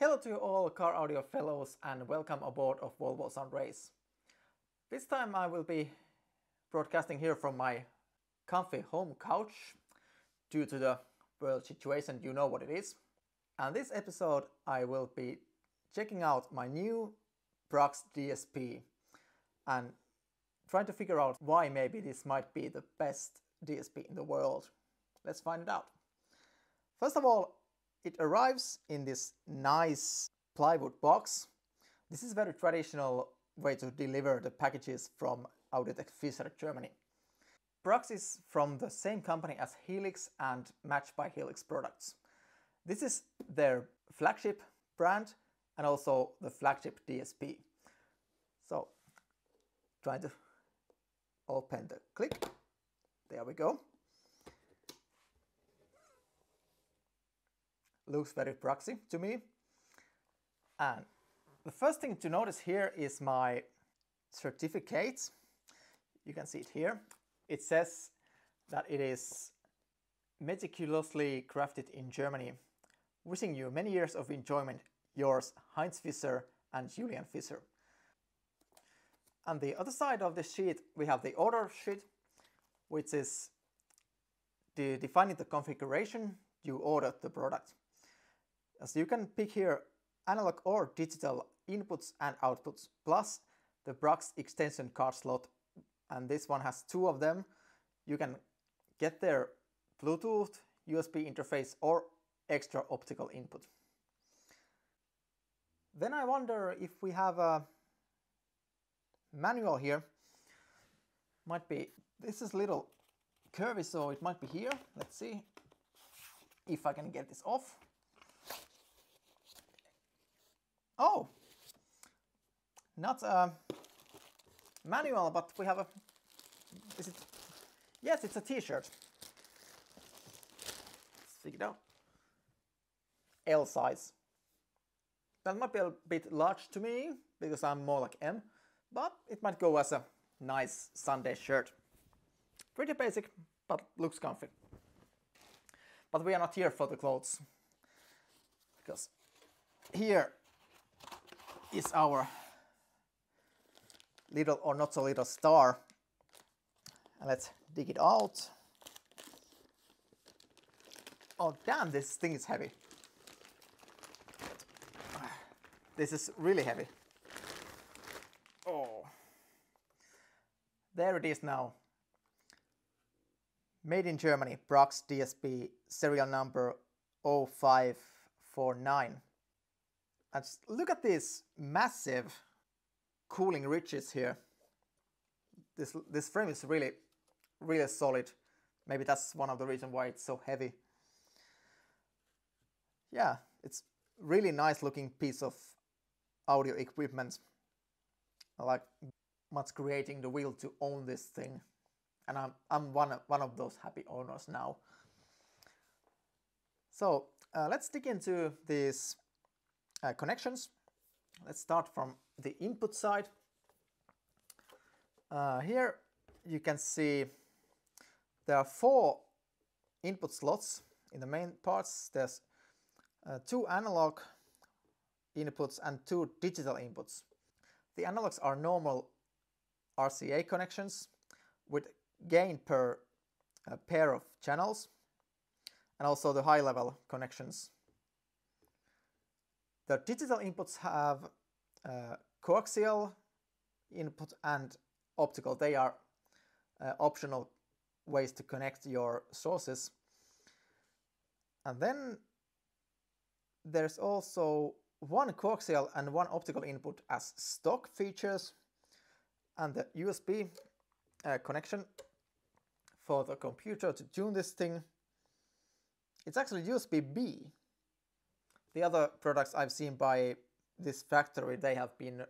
Hello to you all car audio fellows and welcome aboard of Volvo Sound Race. This time I will be broadcasting here from my comfy home couch due to the world situation, you know what it is. And this episode I will be checking out my new Brax DSP and trying to figure out why maybe this might be the best DSP in the world. Let's find it out. First of all, it arrives in this nice plywood box. This is a very traditional way to deliver the packages from Autotech Fischer, Germany. Brax is from the same company as Helix and Match by Helix products. This is their flagship brand and also the flagship DSP. So, trying to open the clip. There we go. Looks very Braxy to me. And the first thing to notice here is my certificate. You can see it here. It says that it is meticulously crafted in Germany. Wishing you many years of enjoyment, yours Heinz Fischer and Julian Fischer. On the other side of the sheet we have the order sheet, which is defining the configuration you ordered the product. As you can pick here analog or digital inputs and outputs, plus the Brax extension card slot, and this one has two of them. You can get their Bluetooth, USB interface or extra optical input. Then I wonder if we have a manual here. Might be, this is a little curvy, so it might be here. Let's see if I can get this off. Oh, not a manual, but we have a, is it? Yes, it's a t-shirt. Let's figure it out. L size. That might be a bit large to me, because I'm more like M, but it might go as a nice Sunday shirt. Pretty basic, but looks comfy. But we are not here for the clothes, because here is our little or not so little star. And let's dig it out. Oh damn, this thing is heavy. This is really heavy. Oh. There it is now. Made in Germany, Brax DSP, serial number 0549. And look at these massive cooling ridges here. This frame is really solid. Maybe that's one of the reasons why it's so heavy. Yeah, it's really nice looking piece of audio equipment. I like much creating the will to own this thing. And I'm one of those happy owners now. So let's dig into these connections. Let's start from the input side. Here you can see there are 4 input slots in the main parts. There's 2 analog inputs and 2 digital inputs. The analogs are normal RCA connections with gain per pair of channels, and also the high level connections. The digital inputs have coaxial input and optical. They are optional ways to connect your sources. And then there's also 1 coaxial and 1 optical input as stock features, and the USB connection for the computer to tune this thing. It's actually USB-B. The other products I've seen by this factory, they have been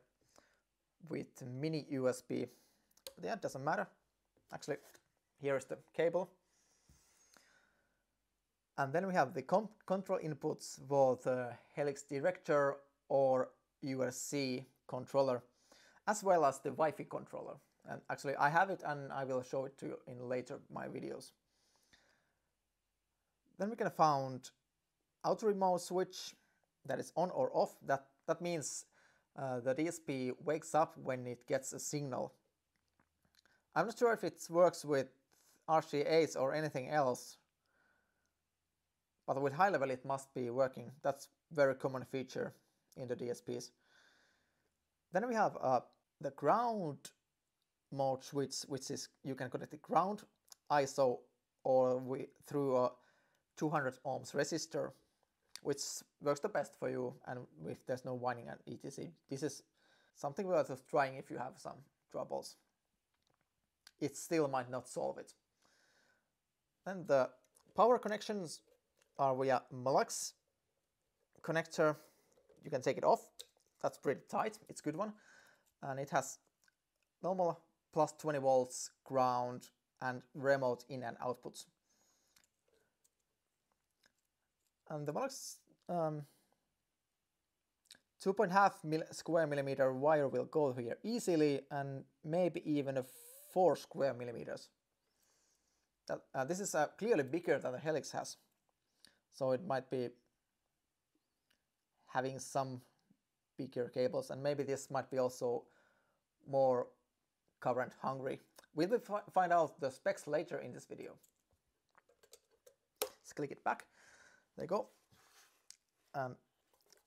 with mini USB. But yeah, it doesn't matter. Actually, here is the cable. And then we have the control inputs for the Helix Director or URC controller, as well as the Wi-Fi controller. And actually I have it and I will show it to you in later my videos. Then we can find auto remote switch, that is on or off. That means the DSP wakes up when it gets a signal. I'm not sure if it works with RCAs or anything else, but with high level it must be working. That's a very common feature in the DSPs. Then we have the ground mode switch, which is you can connect the ground ISO or through a 200 ohms resistor, which works the best for you and if there's no whining and etc. This is something worth trying if you have some troubles. It still might not solve it. Then the power connections are via Mlux connector. You can take it off. That's pretty tight. It's a good one. And it has normal plus 20 volts ground and remote in and outputs. And the Mlux 2.5 square millimeter wire will go here easily, and maybe even a 4 square millimeters. This is clearly bigger than the Helix has, so it might be having some bigger cables, and maybe this might be also more current hungry. We will find out the specs later in this video. Let's click it back. There you go.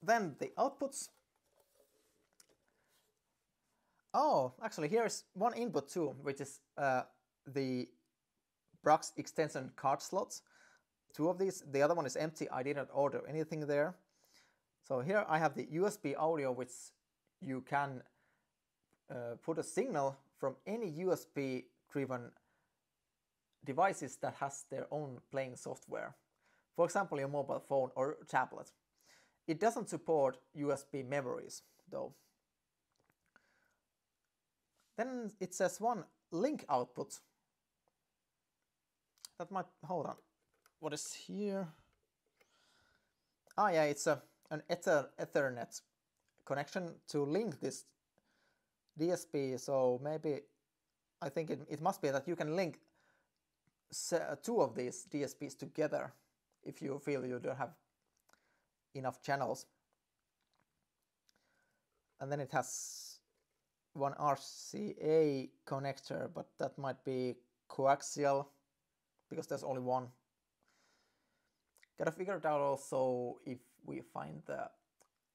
Then the outputs. Oh, actually here's one input too, which is the Brax extension card slots. 2 of these. The other one is empty. I didn't order anything there. So here I have the USB audio, which you can put a signal from any USB driven devices that has their own playing software. For example, your mobile phone or tablet. It doesn't support USB memories though. Then it says one link output. That might, hold on. What is here? Ah yeah, it's an Ethernet connection to link this DSP. So maybe, I think it must be that you can link 2 of these DSPs together if you feel you don't have enough channels. And then it has one RCA connector, but that might be coaxial because there's only one. Gotta figure it out also if we find the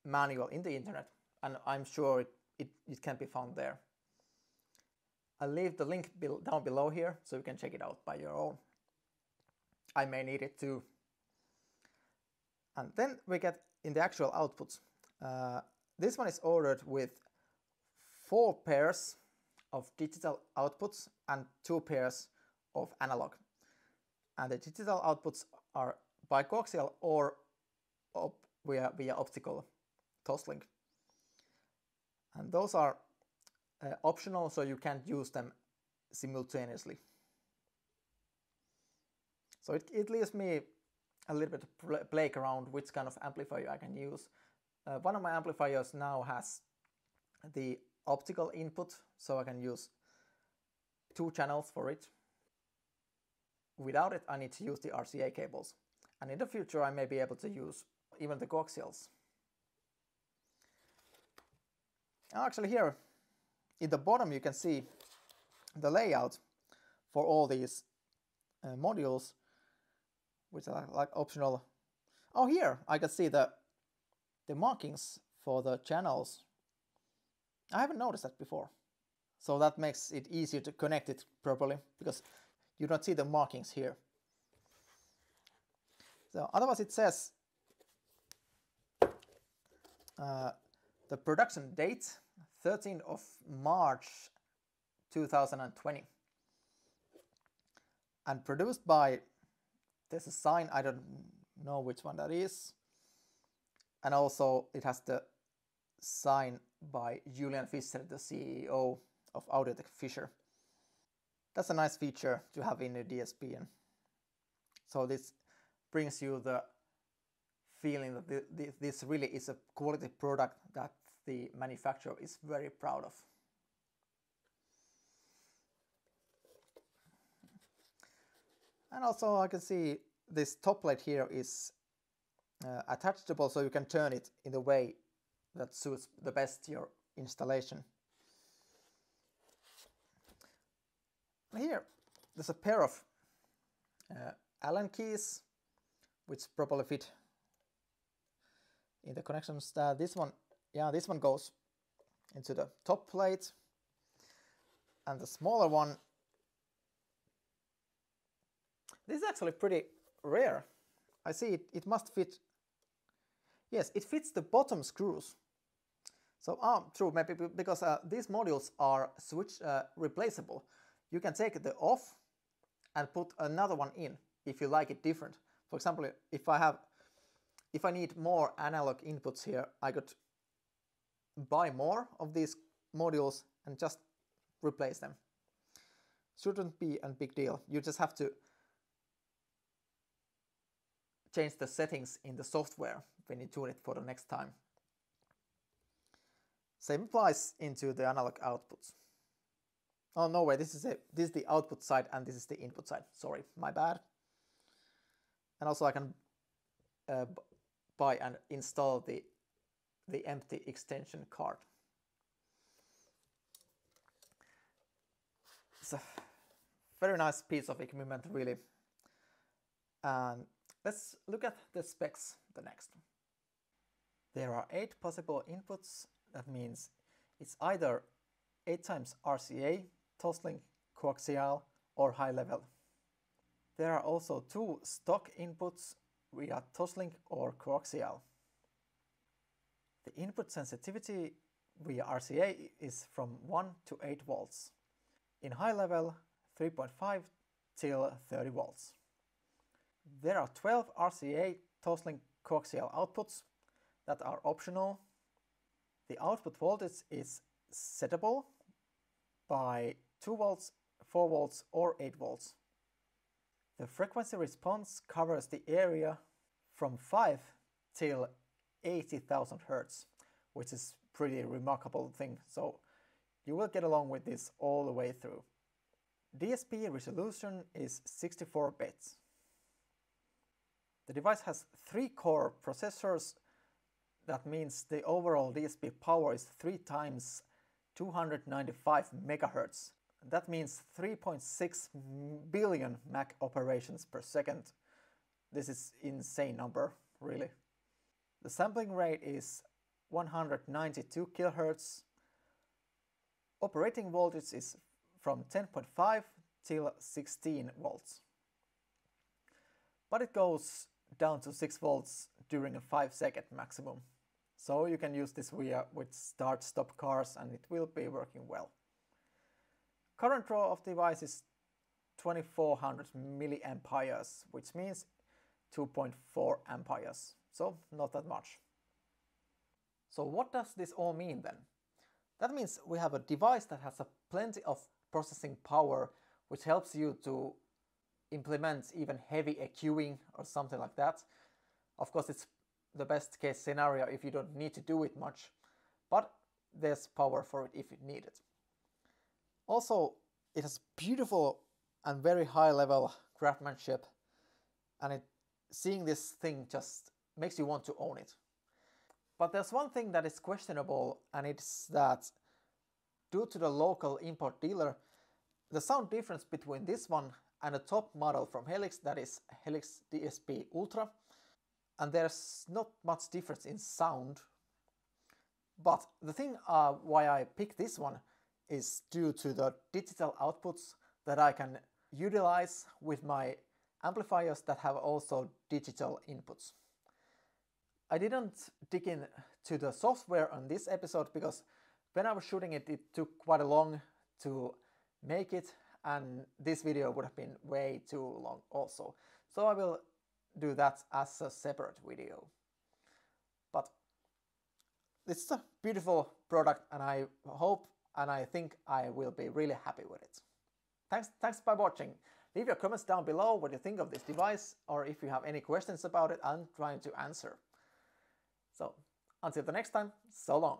manual in the internet, and I'm sure it can be found there. I'll leave the link down below here so you can check it out by your own. I may need it too. And then we get in the actual outputs. This one is ordered with 4 pairs of digital outputs and 2 pairs of analog. And the digital outputs are bicoaxial or via optical toslink. And those are optional, so you can't use them simultaneously. So it leaves me a little bit to play around which kind of amplifier I can use. One of my amplifiers now has the optical input, so I can use 2 channels for it. Without it, I need to use the RCA cables. And in the future, I may be able to use even the coaxials. Actually here, in the bottom, you can see the layout for all these modules, which are like optional. Oh, here I can see the markings for the channels. I haven't noticed that before. So that makes it easier to connect it properly because you don't see the markings here. So otherwise it says the production date 13th of March 2020 and produced by, there's a sign, I don't know which one that is, and also it has the sign by Julian Fischer, the CEO of Audiotech Fischer. That's a nice feature to have in a DSP, and so this brings you the feeling that this really is a quality product that the manufacturer is very proud of. And also I can see this top plate here is attachable, so you can turn it in the way that suits the best your installation. Here there's a pair of Allen keys which probably fit in the connections. This one goes into the top plate, and the smaller one, this is actually pretty rare. I see it must fit. Yes, it fits the bottom screws. So true, maybe because these modules are replaceable. You can take the off and put another one in if you like it different. For example, if I need more analog inputs here, I could buy more of these modules and just replace them. Shouldn't be a big deal. You just have to change the settings in the software when you tune it for the next time. Same applies into the analog outputs. Oh no way, this is the output side and this is the input side. Sorry, my bad. And also I can buy and install the empty extension card. It's a very nice piece of equipment, really. And let's look at the specs the next. There are 8 possible inputs. That means it's either 8 times RCA, Toslink, coaxial or high level. There are also 2 stock inputs via Toslink or coaxial. The input sensitivity via RCA is from 1 to 8 volts. In high level, 3.5 till 30 volts. There are 12 RCA Toslink coaxial outputs that are optional. The output voltage is settable by 2 volts, 4 volts or 8 volts. The frequency response covers the area from 5 till 80,000 Hz, which is pretty remarkable thing, so you will get along with this all the way through. DSP resolution is 64 bits. The device has 3 core processors. That means the overall DSP power is 3 times 295 MHz. That means 3.6 billion Mac operations per second. This is insane number, really. The sampling rate is 192 kHz. Operating voltage is from 10.5 till 16 volts. But it goes down to 6 volts during a 5-second maximum. So you can use this with start-stop cars and it will be working well. Current draw of the device is 2400 milliamperes, which means 2.4 amperes, so not that much. So what does this all mean then? That means we have a device that has plenty of processing power, which helps you to implement even heavy EQing or something like that. Of course, it's the best case scenario if you don't need to do it much, but there's power for it if you need it. Also, it has beautiful and very high level craftsmanship, and seeing this thing just makes you want to own it. But there's one thing that is questionable, and it's that due to the local import dealer, the sound difference between this one and the top model from Helix, that is Helix DSP Ultra, and there's not much difference in sound. But the thing why I picked this one is due to the digital outputs that I can utilize with my amplifiers that have also digital inputs. I didn't dig into the software on this episode because when I was shooting it, it took quite a long to make it, and this video would have been way too long also. So I will do that as a separate video. But it's a beautiful product, and I hope and I think I will be really happy with it. Thanks by watching. Leave your comments down below what you think of this device, or if you have any questions about it, I'm trying to answer. So, until the next time, so long.